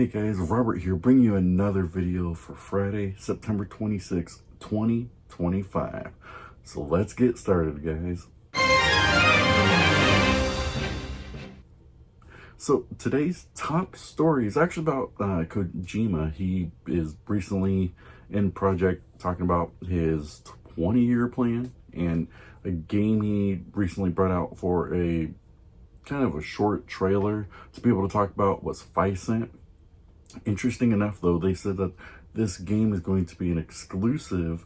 Hey guys, Robert here, bringing you another video for Friday, September 26, 2025. So let's get started, guys. So today's top story is actually about Kojima. He is recently in project talking about his 20-year plan and a game he recently brought out for a kind of a short trailer to be able to talk about was Physint. Interesting enough, though, they said that this game is going to be an exclusive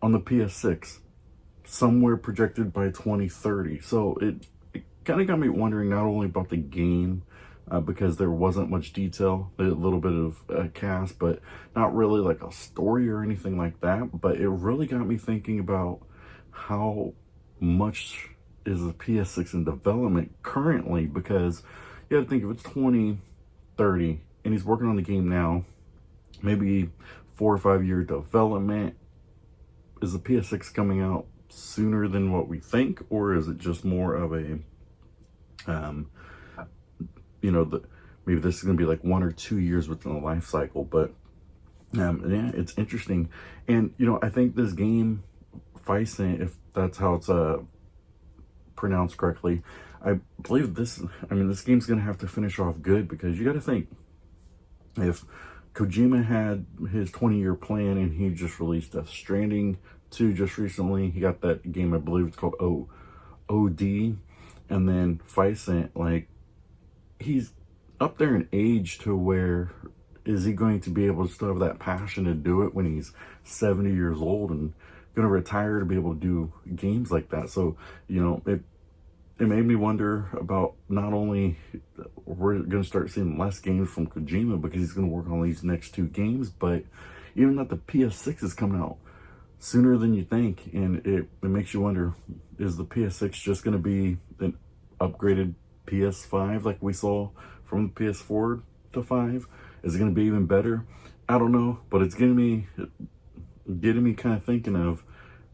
on the Ps6, somewhere projected by 2030. So it kind of got me wondering not only about the game, because there wasn't much detail, a little bit of cast, but not really like a story or anything like that. But it really got me thinking about how much is the Ps6 in development currently, because you got to think if it's 2030 and he's working on the game now, maybe 4 or 5 year development. Is the Ps6 coming out sooner than what we think, or is it just more of a maybe this is gonna be like 1 or 2 years within the life cycle? But yeah, it's interesting. And I think this game, Physint, if that's how it's pronounced correctly, I believe this game's gonna have to finish off good, because you got to think, if Kojima had his 20-year plan and he just released Death Stranding 2 just recently, he got that game, I believe it's called OD, and then Physint, like, he's up there in age to where, is he going to be able to still have that passion to do it when he's 70 years old and going to retire to be able to do games like that? So, it made me wonder about, not only we're going to start seeing less games from Kojima because he's going to work on these next 2 games, but even that the Ps6 is coming out sooner than you think. And it makes you wonder, is the Ps6 just going to be an upgraded PS5 like we saw from the PS4 to 5? Is it going to be even better? I don't know, but it's getting me kind of thinking of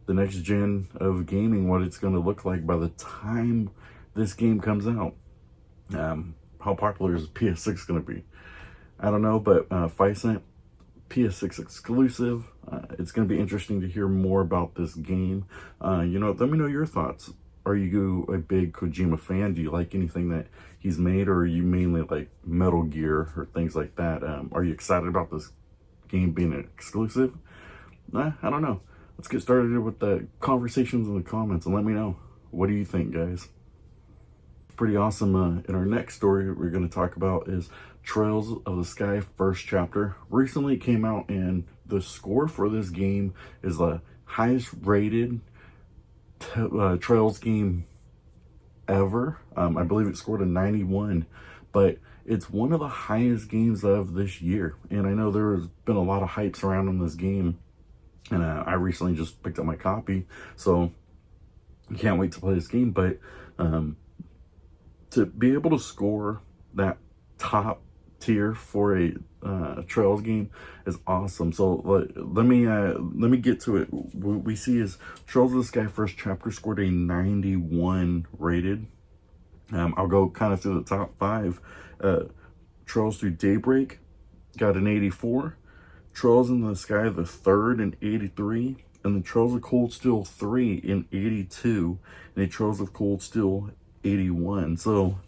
the next gen of gaming, what it's going to look like by the time this game comes out. How popular is PS6 going to be? I don't know, but Physint, Ps6 exclusive. It's going to be interesting to hear more about this game. Let me know your thoughts. Are you a big Kojima fan? Do you like anything that he's made, or are you mainly like Metal Gear or things like that? Are you excited about this game being an exclusive? I don't know. Let's get started with the conversations in the comments and let me know. What do you think, guys? Pretty awesome. In our next story we're going to talk about is Trails of the Sky first chapter. Recently came out, and the score for this game is the highest rated Trails game ever. I believe it scored a 91, but it's one of the highest games of this year. And I know there's been a lot of hype surrounding this game, and I recently just picked up my copy, so I can't wait to play this game. But to be able to score that top tier for a Trails game is awesome. So let me get to it. What we see is Trails of the Sky first chapter scored a 91 rated. I'll go kind of through the top 5. Trails Through Daybreak got an 84. Trails in the Sky the Third in 83, and the Trails of Cold Steel 3 in 82, and the Trails of Cold Steel 81. So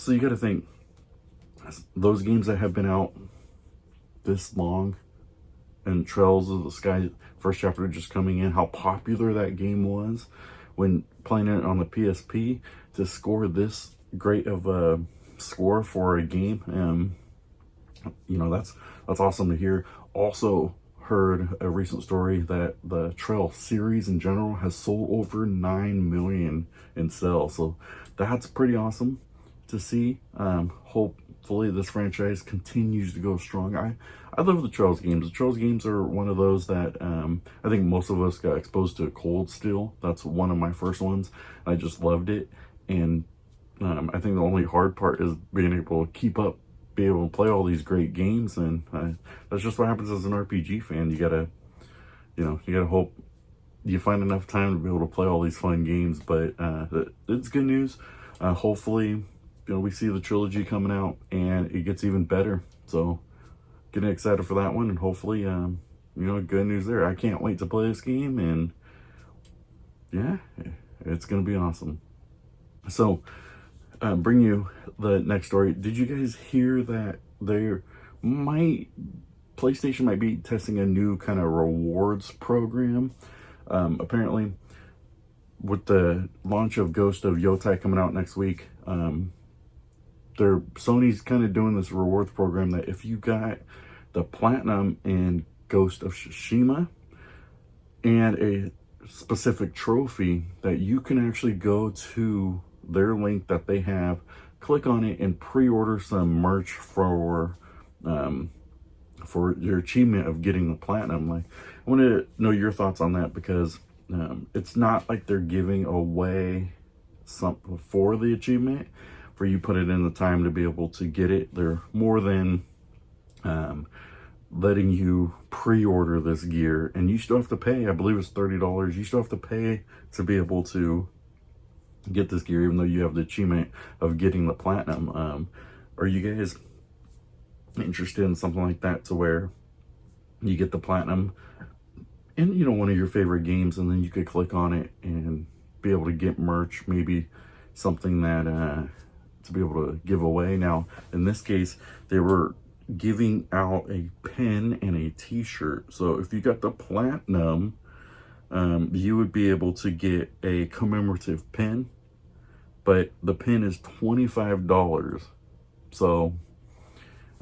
you got to think, those games that have been out this long, and Trails of the Sky first chapter just coming in, how popular that game was when playing it on the PSP, to score this great of a score for a game. That's awesome to hear. Also heard a recent story that the Trail series in general has sold over 9 million in sales. So that's pretty awesome to see. Hopefully this franchise continues to go strong. I love the Trails games. The Trails games are one of those that I think most of us got exposed to Cold Steel. That's one of my first ones. I just loved it. And I think the only hard part is being able to keep up, be able to play all these great games. And that's just what happens as an RPG fan. You gotta hope you find enough time to be able to play all these fun games. But it's good news. Hopefully you know, we see the trilogy coming out and it gets even better. So getting excited for that one, and hopefully, you know, good news there. I can't wait to play this game, and yeah, it's going to be awesome. So, bring you the next story. Did you guys hear that PlayStation might be testing a new kind of rewards program? Apparently, with the launch of Ghost of Yotai coming out next week, Sony's kind of doing this rewards program that if you got the platinum in Ghost of Tsushima and a specific trophy, that you can actually go to their link that they have, click on it, and pre-order some merch for your achievement of getting the platinum. Like, I want to know your thoughts on that, because it's not like they're giving away something for the achievement for you put it in the time to be able to get it. They're more than letting you pre-order this gear, and you still have to pay. I believe it's $30. You still have to pay to be able to get this gear, even though you have the achievement of getting the platinum. Are you guys interested in something like that, to where you get the platinum in, you know, one of your favorite games, and then you could click on it and be able to get merch, maybe something that to be able to give away? Now, in this case, they were giving out a pin and a t-shirt. So if you got the platinum, you would be able to get a commemorative pin, but the pin is $25. So,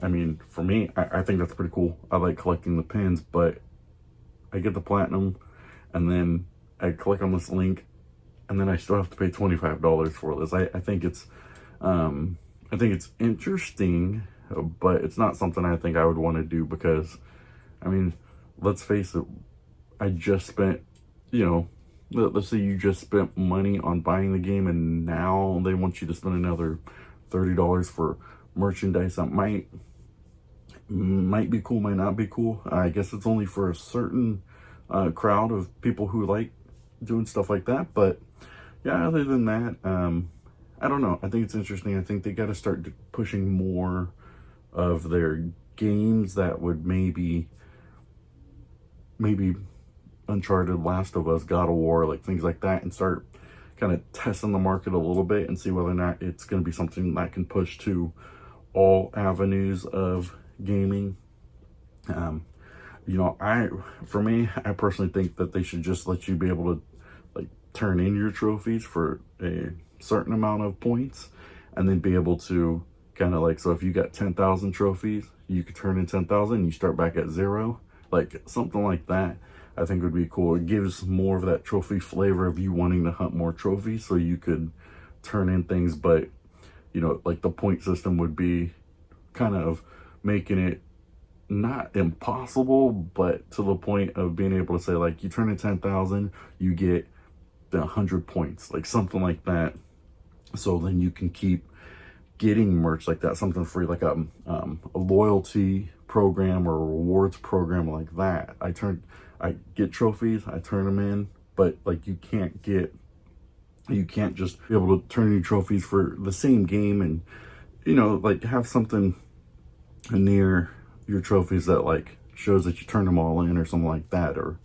I mean, for me, I think that's pretty cool. I like collecting the pins, but I get the platinum, and then I click on this link, and then I still have to pay $25 for this. I think it's interesting, but it's not something I think I would want to do, because, I mean, let's face it, I just spent, you know, let's say you just spent money on buying the game, and now they want you to spend another $30 for merchandise. That might be cool, might not be cool. I guess it's only for a certain crowd of people who like doing stuff like that. But yeah, other than that, I don't know. I think it's interesting. I think they got to start pushing more of their games that would maybe Uncharted, Last of Us, God of War, like things like that, and start kind of testing the market a little bit and see whether or not it's going to be something that can push to all avenues of gaming. You know, for me, I personally think that they should just let you be able to like turn in your trophies for a certain amount of points, and then be able to kind of like, so if you got 10,000 trophies, you could turn in 10,000 and you start back at 0, like something like that. I think would be cool. It gives more of that trophy flavor of you wanting to hunt more trophies, so you could turn in things. But, you know, like the point system would be kind of making it not impossible, but to the point of being able to say, like, you turn in 10,000, you get the 100 points, like something like that. So then you can keep getting merch like that, something free, like a loyalty program or a rewards program like that. I get trophies, I turn them in, but like you can't just be able to turn in trophies for the same game, and, you know, like have something near your trophies that like shows that you turned them all in or something like that. Or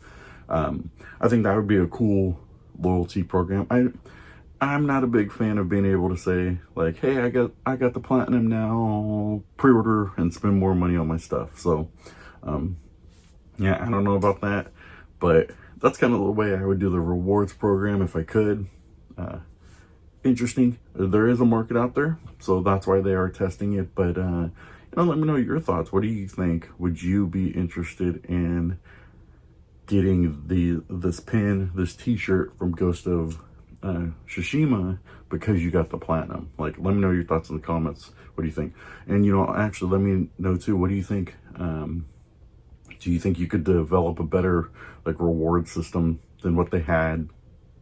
I think that would be a cool loyalty program. I'm not a big fan of being able to say like, hey, I got the platinum now, pre-order and spend more money on my stuff. So yeah, I don't know about that, but that's kind of the way I would do the rewards program if I could. Interesting. There is a market out there, so that's why they are testing it. But you know, let me know your thoughts. What do you think? Would you be interested in getting this pin, this t-shirt from Ghost of Tsushima because you got the platinum? Like, let me know your thoughts in the comments. What do you think? And, you know, actually, let me know too, what do you think? Do you think you could develop a better like reward system than what they had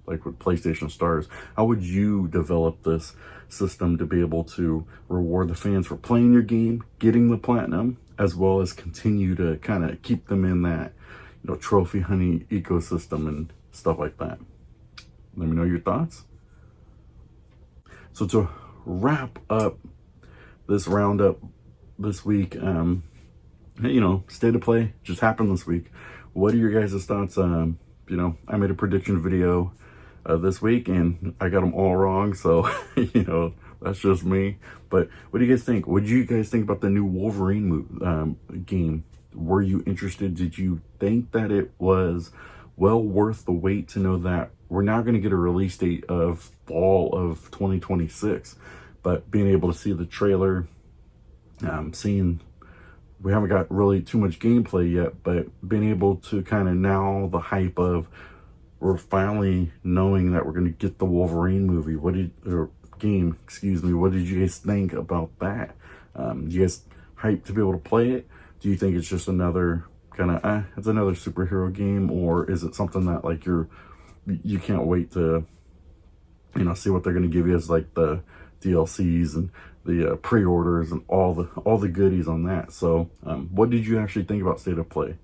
like with PlayStation Stars? How would you develop this system to be able to reward the fans for playing your game, getting the platinum, as well as continue to kind of keep them in that, you know, trophy hunting ecosystem and stuff like that? Let me know your thoughts. So to wrap up this roundup this week, state of play just happened this week. What are your guys' thoughts? I made a prediction video this week and I got them all wrong, so that's just me. But what do you guys think? What did you guys think about the new Wolverine game? Were you interested? Did you think that it was well worth the wait to know that we're now going to get a release date of fall of 2026? But being able to see the trailer, seeing we haven't got really too much gameplay yet, but being able to kind of now the hype of we're finally knowing that we're going to get the Wolverine movie. What did you guys think about that? You guys hyped to be able to play it? Do you think it's just another kind of it's another superhero game, or is it something that like you can't wait to see what they're going to give you as like the DLCs and the pre-orders and all the goodies on that? So what did you actually think about State of Play?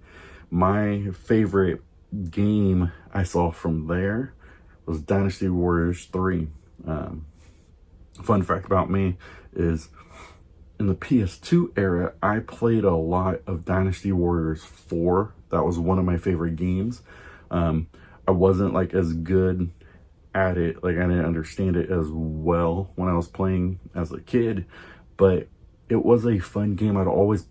My favorite game I saw from there was Dynasty Warriors 3. Fun fact about me is in the PS2 era, I played a lot of Dynasty Warriors 4. That was one of my favorite games. I wasn't like as good at it, like I didn't understand it as well when I was playing as a kid, but it was a fun game. I'd always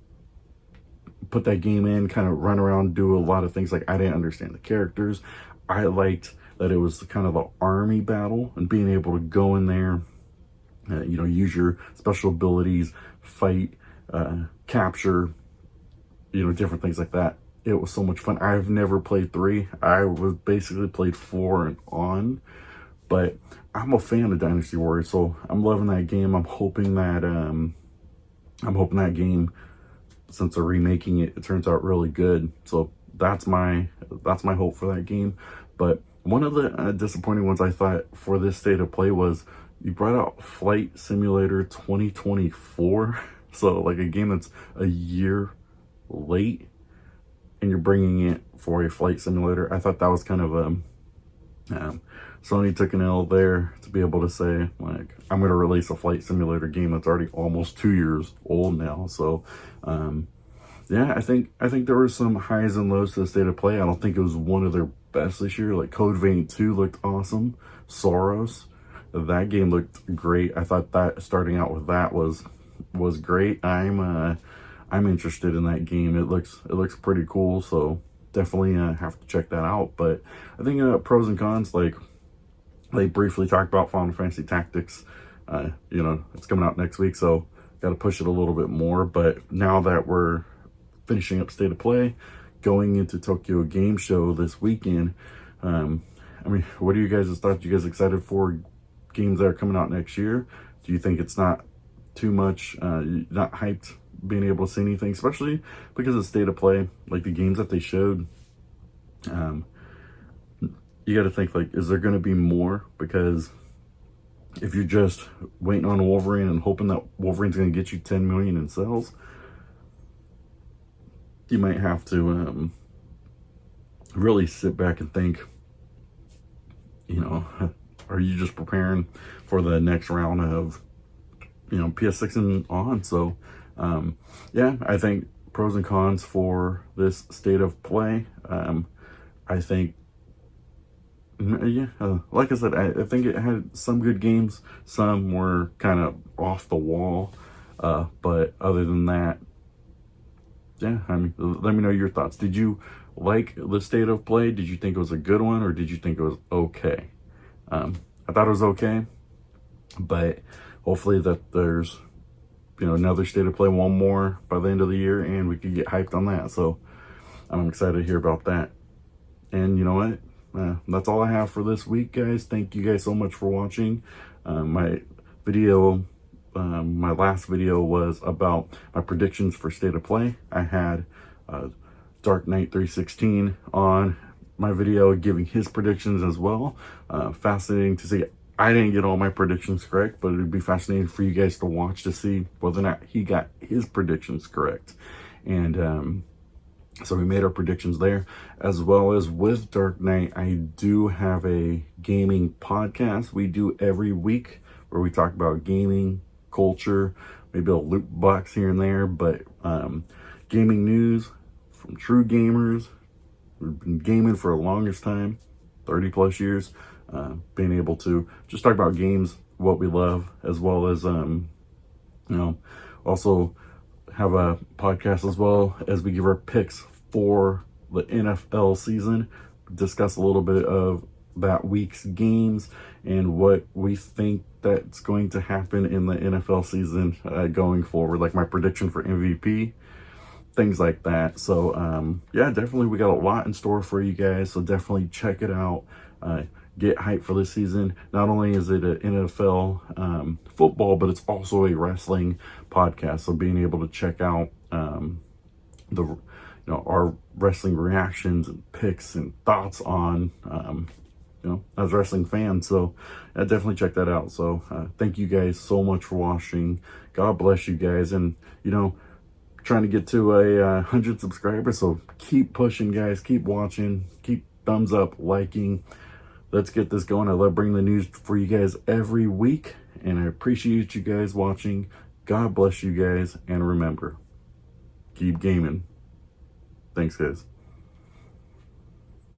put that game in, kind of run around, do a lot of things. Like I didn't understand the characters. I liked that it was kind of an army battle and being able to go in there, use your special abilities, fight, capture, different things like that. It was so much fun. I've never played 3. I was basically played 4 and on, but I'm a fan of Dynasty Warriors, so I'm loving that game. I'm hoping that game, since they're remaking it, it turns out really good. So that's my hope for that game. But one of the disappointing ones I thought for this State of Play was you brought out Flight Simulator 2024. So like a game that's a year late and you're bringing it for a flight simulator. I thought that was kind of Sony took an L there to be able to say, like, I'm going to release a flight simulator game that's already almost 2 years old now. So yeah, I think there were some highs and lows to the State of Play. I don't think it was one of their best this year. Like Code Vein 2 looked awesome. Soros, that game looked great. I thought that starting out with that was great. I'm interested in that game. It looks pretty cool, so definitely have to check that out. But I think pros and cons, like they briefly talked about Final Fantasy Tactics. It's coming out next week, so got to push it a little bit more. But now that we're finishing up State of Play, going into Tokyo Game Show this weekend, what are you guys' thoughts? You guys excited for games that are coming out next year? Do you think it's not too much, not hyped being able to see anything, especially because of State of Play, like the games that they showed? You got to think, like, is there going to be more? Because if you're just waiting on Wolverine and hoping that Wolverine's going to get you 10 million in sales, you might have to really sit back and think, are you just preparing for the next round of, PS6 and on? So, yeah, I think pros and cons for this State of Play. I think, like I said, I think it had some good games. Some were kind of off the wall. But other than that, yeah, let me know your thoughts. Did you like the State of Play? Did you think it was a good one, or did you think it was okay? I thought it was okay, but hopefully that there's, another State of Play, one more by the end of the year, and we could get hyped on that. So I'm excited to hear about that. And you know what? That's all I have for this week, guys. Thank you guys so much for watching. My last video was about my predictions for State of Play. I had Dark Knight 316 on my video giving his predictions as well. Fascinating to see. I didn't get all my predictions correct, but it'd be fascinating for you guys to watch to see whether or not he got his predictions correct. And so we made our predictions there, as well as with Dark Knight. I do have a gaming podcast we do every week where we talk about gaming, culture, maybe a loot box here and there, but gaming news from true gamers. We've been gaming for the longest time, 30 plus years, being able to just talk about games, what we love, as well as, also have a podcast as well as we give our picks for the NFL season, discuss a little bit of that week's games and what we think that's going to happen in the NFL season going forward, like my prediction for MVP, things like that. So yeah, definitely we got a lot in store for you guys, so definitely check it out. Get hyped for this season. Not only is it an NFL football, but it's also a wrestling podcast, so being able to check out our wrestling reactions and picks and thoughts on as wrestling fans. So definitely check that out. So thank you guys so much for watching. God bless you guys, and trying to get to 100 subscribers, so keep pushing, guys. Keep watching, keep thumbs up, liking. Let's get this going. I love bringing the news for you guys every week, and I appreciate you guys watching. God bless you guys, and remember, keep gaming. Thanks, guys.